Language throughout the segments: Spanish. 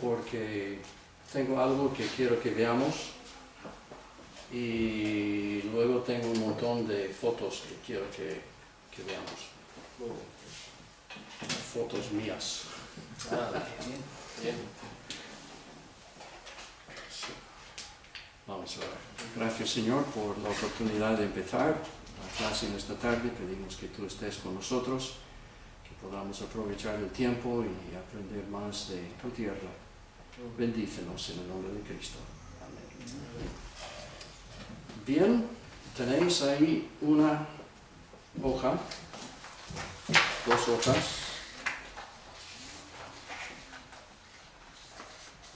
porque tengo algo que quiero que veamos y luego tengo un montón de fotos que quiero que veamos. Fotos mías. Bien, bien. Sí. Vamos a ver. Gracias, Señor, por la oportunidad de empezar la clase en esta tarde. Pedimos que tú estés con nosotros, que podamos aprovechar el tiempo y aprender más de tu tierra. Bendícenos en el nombre de Cristo. Amén. Bien, tenéis ahí una hoja, dos hojas,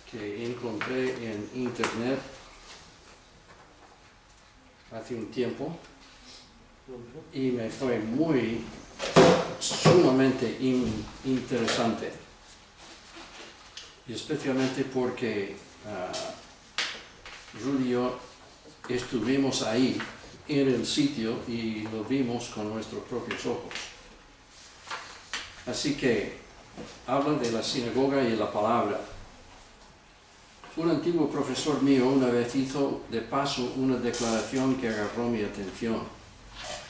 que encontré en internet hace un tiempo y me fue sumamente interesante, y especialmente porque Rudy y yo estuvimos ahí en el sitio y lo vimos con nuestros propios ojos. Así que habla de la sinagoga y la palabra. Un antiguo profesor mío una vez hizo de paso una declaración que agarró mi atención.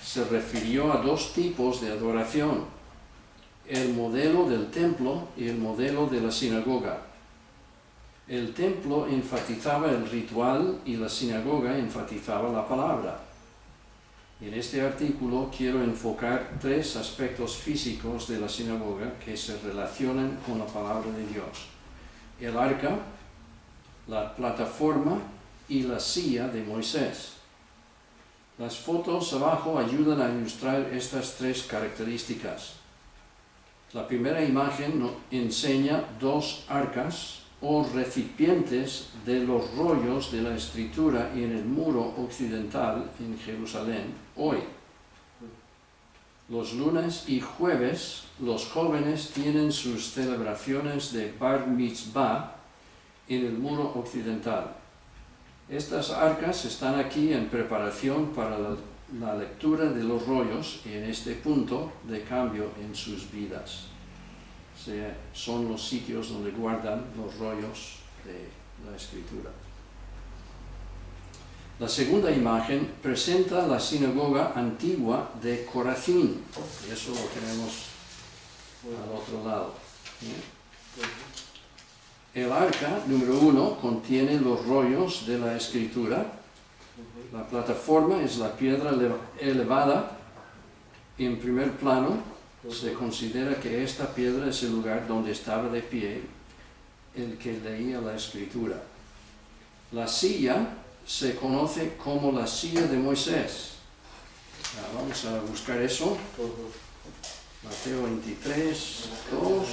Se refirió a dos tipos de adoración: el modelo del templo y el modelo de la sinagoga. El templo enfatizaba el ritual y la sinagoga enfatizaba la palabra. En este artículo quiero enfocar tres aspectos físicos de la sinagoga que se relacionan con la palabra de Dios: el arca, la plataforma y la silla de Moisés. Las fotos abajo ayudan a ilustrar estas tres características. La primera imagen enseña dos arcas o recipientes de los rollos de la escritura en el muro occidental en Jerusalén hoy. Los lunes y jueves los jóvenes tienen sus celebraciones de Bar Mitzvah en el muro occidental. Estas arcas están aquí en preparación para la lectura de los rollos en este punto de cambio en sus vidas. O sea, son los sitios donde guardan los rollos de la escritura. La segunda imagen presenta la sinagoga antigua de Corazín, y eso lo tenemos al otro lado. El arca, número 1, contiene los rollos de la escritura. La plataforma es la piedra elevada en primer plano. Se considera que esta piedra es el lugar donde estaba de pie el que leía la escritura. La silla se conoce como la silla de Moisés. Vamos a buscar eso. Mateo 23, 2.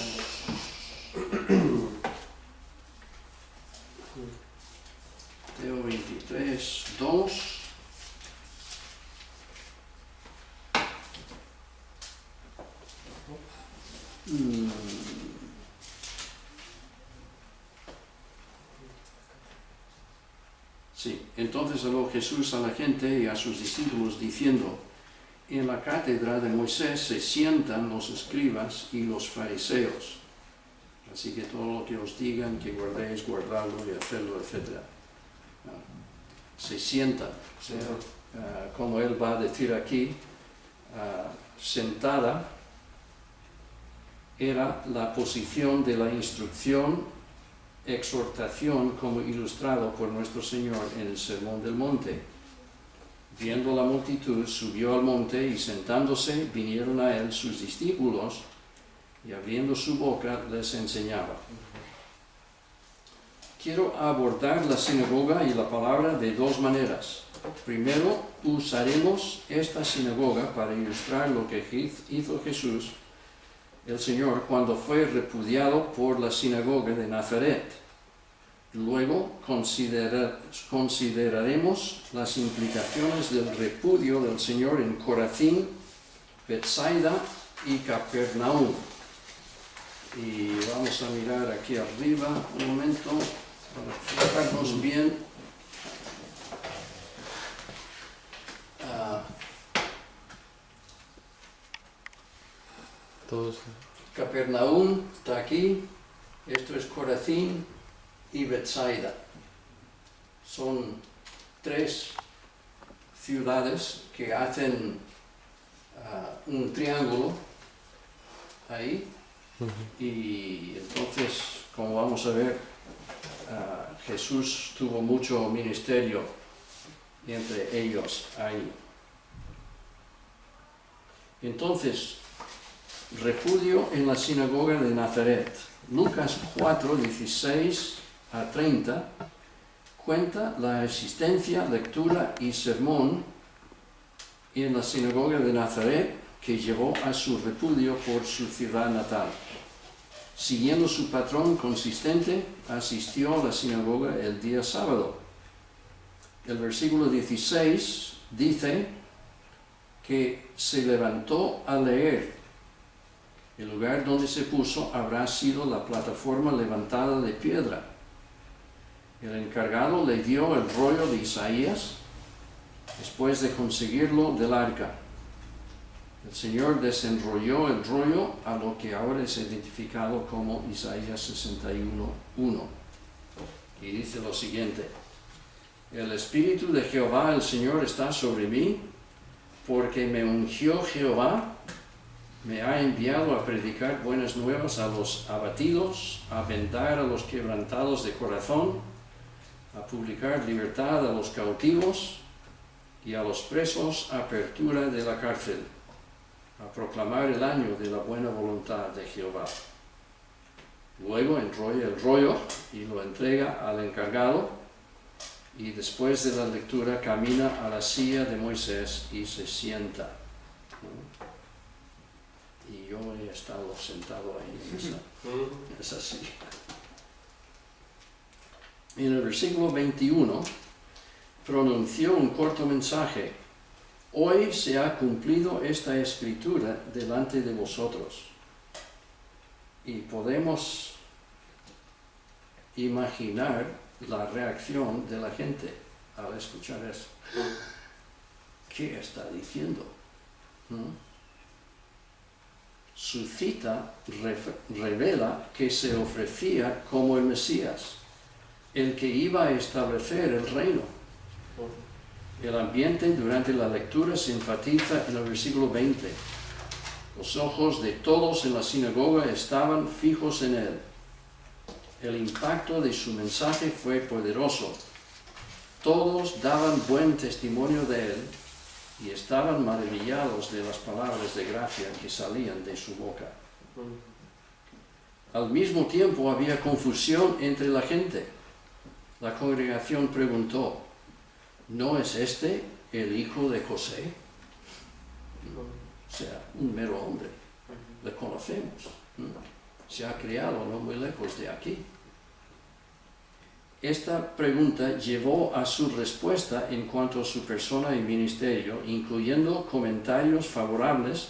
Mateo 23, 2. Sí, entonces habló Jesús a la gente y a sus discípulos diciendo: en la cátedra de Moisés se sientan los escribas y los fariseos. Así que todo lo que os digan que guardéis, guardadlo y hacerlo, etc. Se sientan, o sea, como él va a decir aquí, sentada era la posición de la instrucción, exhortación, como ilustrado por nuestro Señor en el Sermón del Monte. Viendo la multitud, subió al monte y sentándose vinieron a él sus discípulos y abriendo su boca les enseñaba. Quiero abordar la sinagoga y la palabra de dos maneras. Primero, usaremos esta sinagoga para ilustrar lo que hizo Jesús, el Señor, cuando fue repudiado por la sinagoga de Nazaret. Luego consideraremos las implicaciones del repudio del Señor en Corazín, Betsaida y Capernaum. Y vamos a mirar aquí arriba un momento para fijarnos bien. Todos. Capernaum está aquí, Esto es Corazín y Betsaida. Son 3 ciudades que hacen un triángulo ahí. Y entonces, como vamos a ver, Jesús tuvo mucho ministerio entre ellos ahí. Entonces, repudio en la sinagoga de Nazaret. Lucas 4, 16 a 30 cuenta la existencia, lectura y sermón en la sinagoga de Nazaret que llevó a su repudio por su ciudad natal. Siguiendo su patrón consistente, asistió a la sinagoga el día sábado. El versículo 16 dice que se levantó a leer. El lugar donde se puso habrá sido la plataforma levantada de piedra. El encargado le dio el rollo de Isaías después de conseguirlo del arca. El Señor desenrolló el rollo a lo que ahora es identificado como Isaías 61:1. Y dice lo siguiente: El Espíritu de Jehová, el Señor, está sobre mí, porque me ungió Jehová, me ha enviado a predicar buenas nuevas a los abatidos, a vendar a los quebrantados de corazón, a publicar libertad a los cautivos y a los presos apertura de la cárcel, a proclamar el año de la buena voluntad de Jehová. Luego enrolla el rollo y lo entrega al encargado, y después de la lectura camina a la silla de Moisés y se sienta. Y yo he estado sentado ahí en esa silla. En el versículo 21 pronunció un corto mensaje: Hoy se ha cumplido esta escritura delante de vosotros. Y podemos imaginar la reacción de la gente al escuchar eso. ¿Qué está diciendo? Su cita revela que se ofrecía como el Mesías, el que iba a establecer el reino. El ambiente durante la lectura se enfatiza en el versículo 20. Los ojos de todos en la sinagoga estaban fijos en él. El impacto de su mensaje fue poderoso. Todos daban buen testimonio de él y estaban maravillados de las palabras de gracia que salían de su boca. Al mismo tiempo había confusión entre la gente. La congregación preguntó: ¿no es este el hijo de José? O sea, un mero hombre. Le conocemos. Se ha criado no muy lejos de aquí. Esta pregunta llevó a su respuesta en cuanto a su persona y ministerio, incluyendo comentarios favorables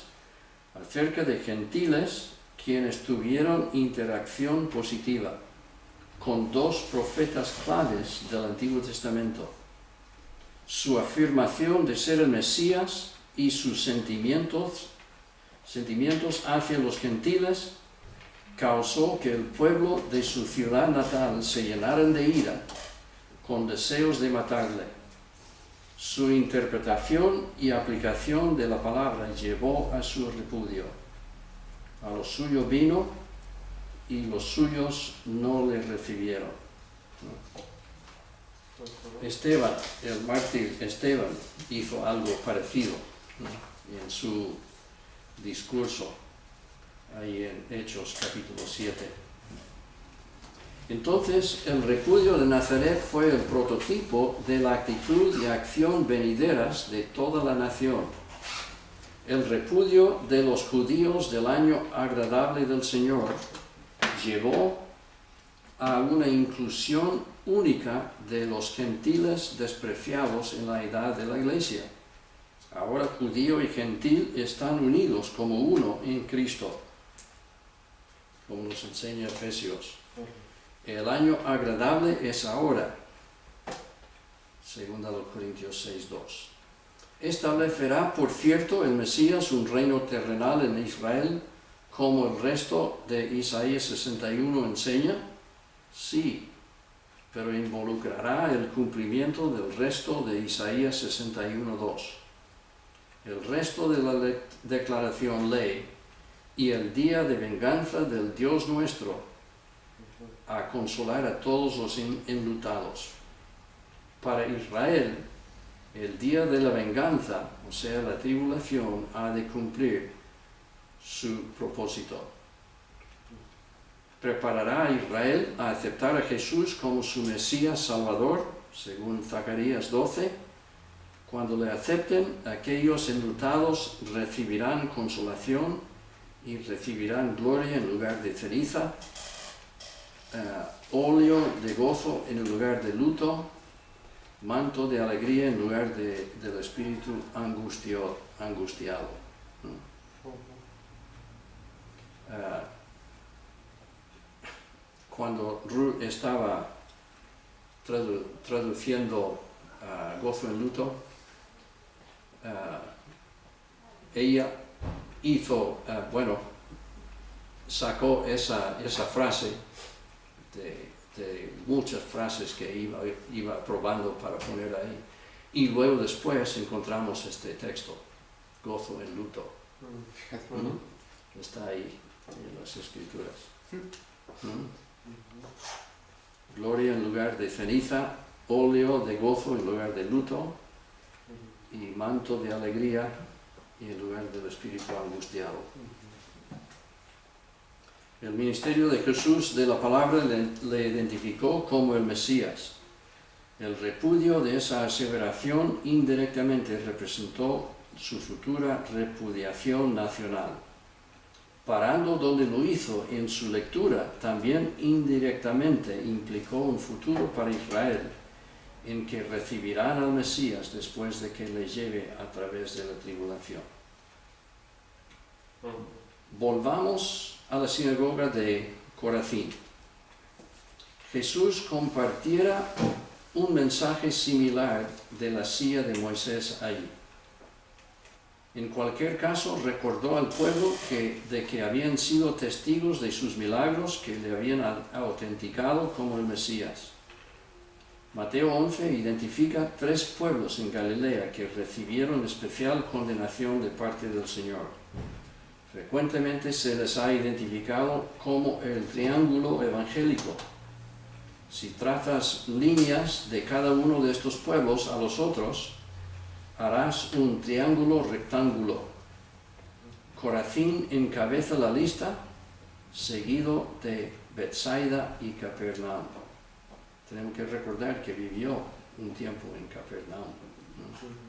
acerca de gentiles quienes tuvieron interacción positiva con 2 profetas claves del Antiguo Testamento. Su afirmación de ser el Mesías y sus sentimientos hacia los gentiles causó que el pueblo de su ciudad natal se llenaran de ira, con deseos de matarle. Su interpretación y aplicación de la palabra llevó a su repudio. A lo suyo vino y los suyos no le recibieron. Esteban, el mártir Esteban, hizo algo parecido en su discurso, ahí en Hechos capítulo 7. Entonces, el repudio de Nazaret fue el prototipo de la actitud y acción venideras de toda la nación. El repudio de los judíos del año agradable del Señor llevó a una inclusión única de los gentiles despreciados en la edad de la Iglesia. Ahora judío y gentil están unidos como uno en Cristo, como nos enseña Efesios. El año agradable es ahora, 2 Corintios 6:2. Establecerá, por cierto, el Mesías un reino terrenal en Israel como el resto de Isaías 61 enseña? Sí, pero involucrará el cumplimiento del resto de Isaías 61:2. El resto de la declaración ley y el día de venganza del Dios nuestro a consolar a todos los enlutados. Para Israel, el día de la venganza, o sea, la tribulación, ha de cumplir su propósito. Preparará a Israel a aceptar a Jesús como su Mesías Salvador, según Zacarías 12. Cuando le acepten, aquellos enlutados recibirán consolación y recibirán gloria en lugar de ceniza, óleo de gozo en lugar de luto, manto de alegría en lugar del espíritu angustiado. Cuando Ruth estaba traduciendo gozo en luto, ella hizo, sacó esa frase de muchas frases que iba probando para poner ahí, y luego después encontramos este texto, gozo en luto. Está ahí en las escrituras. Gloria en lugar de ceniza, óleo de gozo en lugar de luto, y manto de alegría y en lugar del espíritu angustiado. El ministerio de Jesús de la palabra le identificó como el Mesías. El repudio de esa aseveración indirectamente representó su futura repudiación nacional. Parando donde lo hizo en su lectura, también indirectamente implicó un futuro para Israel, en que recibirán al Mesías después de que le lleve a través de la tribulación. Volvamos a la sinagoga de Corazín. Jesús compartiera un mensaje similar de la silla de Moisés allí. En cualquier caso, recordó al pueblo de que habían sido testigos de sus milagros que le habían autenticado como el Mesías. Mateo 11 identifica 3 pueblos en Galilea que recibieron especial condenación de parte del Señor. Frecuentemente se les ha identificado como el triángulo evangélico. Si trazas líneas de cada uno de estos pueblos a los otros, harás un triángulo rectángulo. Corazín encabeza la lista, seguido de Betsaida y Capernaum. Tenemos que recordar que vivió un tiempo en Capernaum, ¿no?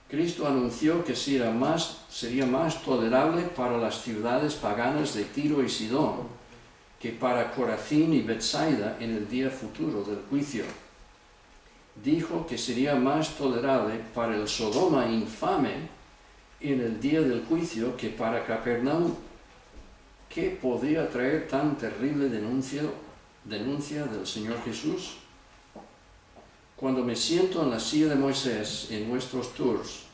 Cristo anunció que sería más tolerable para las ciudades paganas de Tiro y Sidón que para Corazín y Betsaida en el día futuro del juicio. Dijo que sería más tolerable para el Sodoma infame en el día del juicio que para Capernaum. ¿Qué podría traer tan terrible denuncia del Señor Jesús? Cuando me siento en la silla de Moisés en nuestros tours,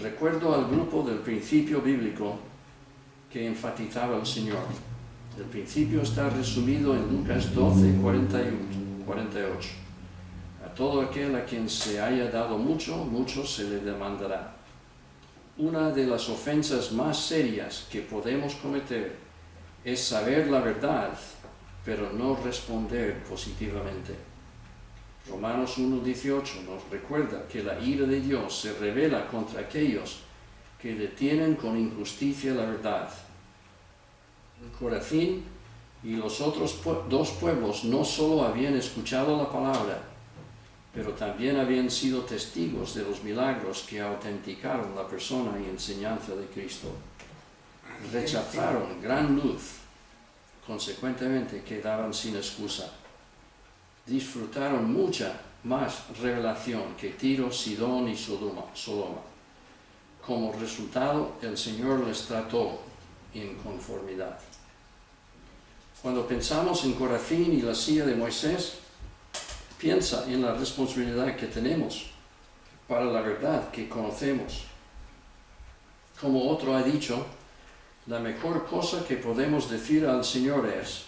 recuerdo al grupo del principio bíblico que enfatizaba el Señor. El principio está resumido en Lucas 12, 48. A todo aquel a quien se haya dado mucho, mucho se le demandará. Una de las ofensas más serias que podemos cometer es saber la verdad, pero no responder positivamente. Romanos 1:18 nos recuerda que la ira de Dios se revela contra aquellos que detienen con injusticia la verdad. Corazín y los otros 2 pueblos no solo habían escuchado la palabra, pero también habían sido testigos de los milagros que autenticaron la persona y enseñanza de Cristo. Rechazaron gran luz, consecuentemente quedaban sin excusa. Disfrutaron mucha más revelación que Tiro, Sidón y Sodoma. Como resultado, el Señor les trató en conformidad. Cuando pensamos en Corazín y la silla de Moisés, piensa en la responsabilidad que tenemos para la verdad que conocemos. Como otro ha dicho, La mejor cosa que podemos decir al Señor es,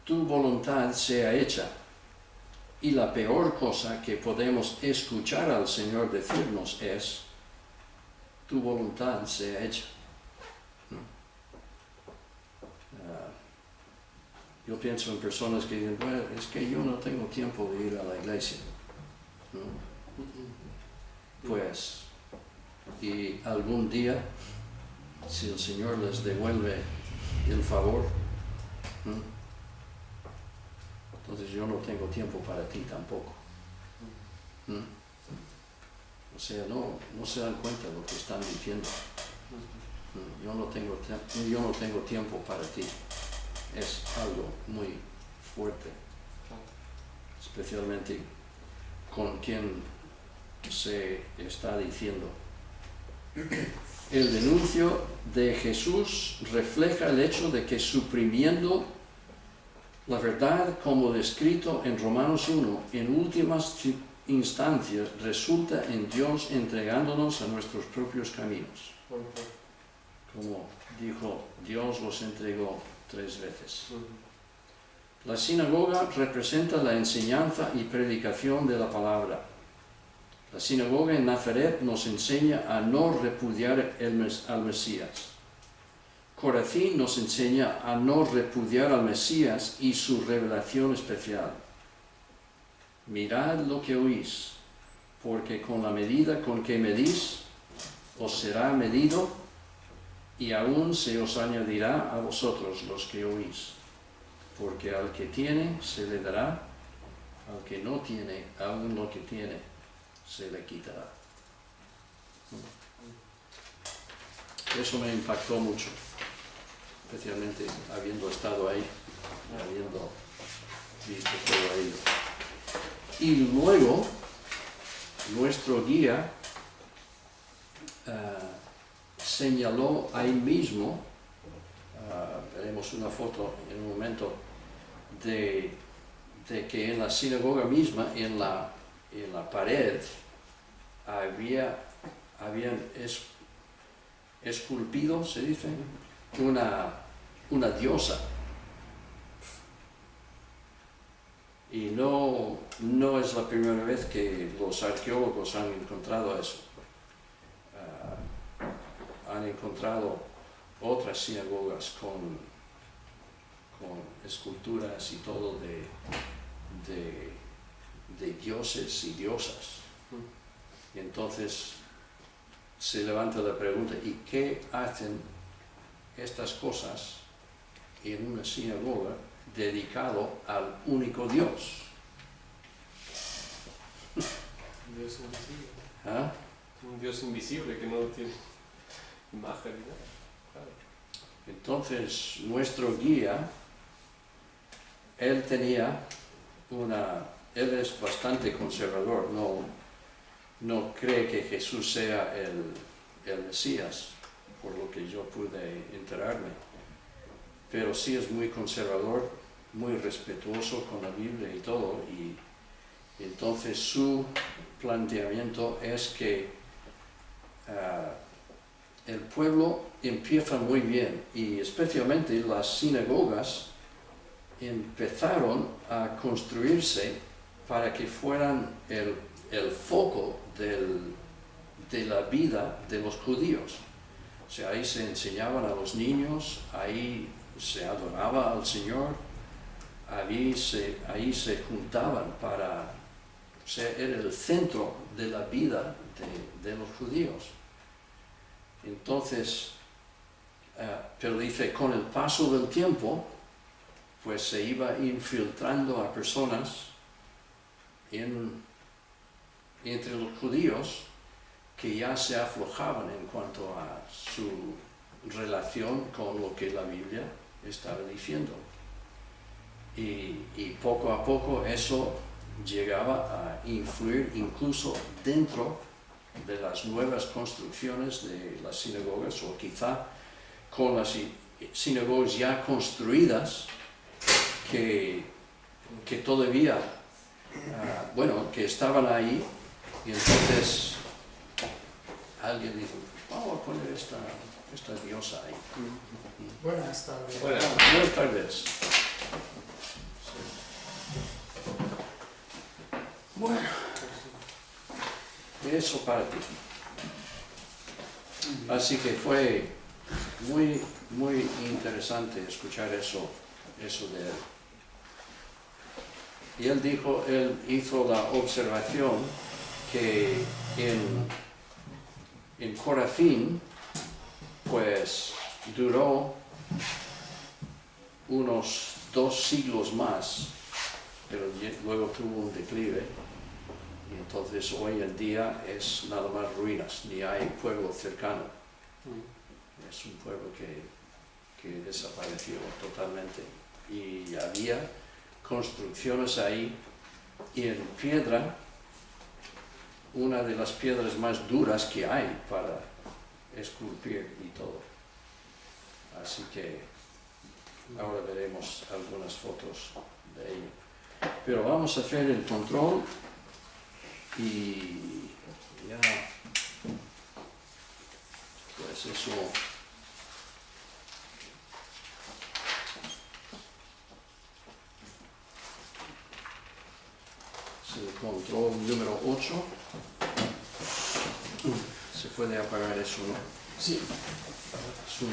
tu voluntad sea hecha. Y la peor cosa que podemos escuchar al Señor decirnos es, tu voluntad sea hecha. Yo pienso en personas que dicen, bueno, es que yo no tengo tiempo de ir a la iglesia. ¿No? Pues, y algún día, si el Señor les devuelve el favor, ¿no? Entonces yo no tengo tiempo para ti tampoco. ¿No? O sea, no se dan cuenta de lo que están diciendo. ¿No? Yo no tengo tiempo para ti. Es algo muy fuerte, especialmente con quien se está diciendo. El denuncio de Jesús refleja el hecho de que suprimiendo la verdad como descrito en Romanos 1, en últimas instancias resulta en Dios entregándonos a nuestros propios caminos. Como dijo, Dios los entregó 3 veces. La sinagoga representa la enseñanza y predicación de la palabra. La sinagoga en Nazaret nos enseña a no repudiar al Mesías. Corazín nos enseña a no repudiar al Mesías y su revelación especial. Mirad lo que oís, porque con la medida con que medís, os será medido, y aún se os añadirá a vosotros los que oís. Porque al que tiene, se le dará, al que no tiene, aún lo que tiene, se le quitará. Eso me impactó mucho, especialmente habiendo estado ahí, habiendo visto todo ahí. Y luego, nuestro guía señaló ahí mismo, veremos una foto en un momento, de que en la sinagoga misma, en la pared, habían esculpido, se dice, una diosa. Y no es la primera vez que los arqueólogos han encontrado eso. Han encontrado otras sinagogas con esculturas y todo de dioses y diosas. Y entonces se levanta la pregunta, ¿y qué hacen estas cosas en una sinagoga dedicado al único Dios? Un Dios invisible. ¿Ah? Un Dios invisible que no tiene imagen ni nada. Claro. Entonces, nuestro guía, él es bastante conservador, no cree que Jesús sea el Mesías, por lo que yo pude enterarme, pero sí es muy conservador, muy respetuoso con la Biblia y todo, y entonces su planteamiento es que el pueblo empieza muy bien, y especialmente las sinagogas empezaron a construirse para que fueran el foco de la vida de los judíos. O sea, ahí se enseñaban a los niños, ahí se adoraba al Señor, ahí se juntaban o sea, era el centro de la vida de los judíos. Entonces, pero dice, con el paso del tiempo, pues se iba infiltrando a personas entre los judíos que ya se aflojaban en cuanto a su relación con lo que la Biblia estaba diciendo. Y poco a poco eso llegaba a influir incluso dentro de las nuevas construcciones de las sinagogas, o quizá con las sinagogas ya construidas que todavía, que estaban ahí, y entonces alguien dijo, vamos a poner esta diosa ahí. Buenas tardes. Bueno, Buenas tardes. Bueno, eso para ti. Así que fue muy interesante escuchar eso de él. Y él hizo la observación que en Corafín, pues duró unos 2 siglos más, pero luego tuvo un declive, y entonces hoy en día es nada más ruinas, ni hay pueblo cercano. Es un pueblo que desapareció totalmente, y había construcciones ahí, y en piedra, una de las piedras más duras que hay para esculpir y todo. Así que ahora veremos algunas fotos de ello. Pero vamos a hacer el control y ya, pues eso. Es el control número 8. Se puede apagar eso, ¿no? Sí. Es un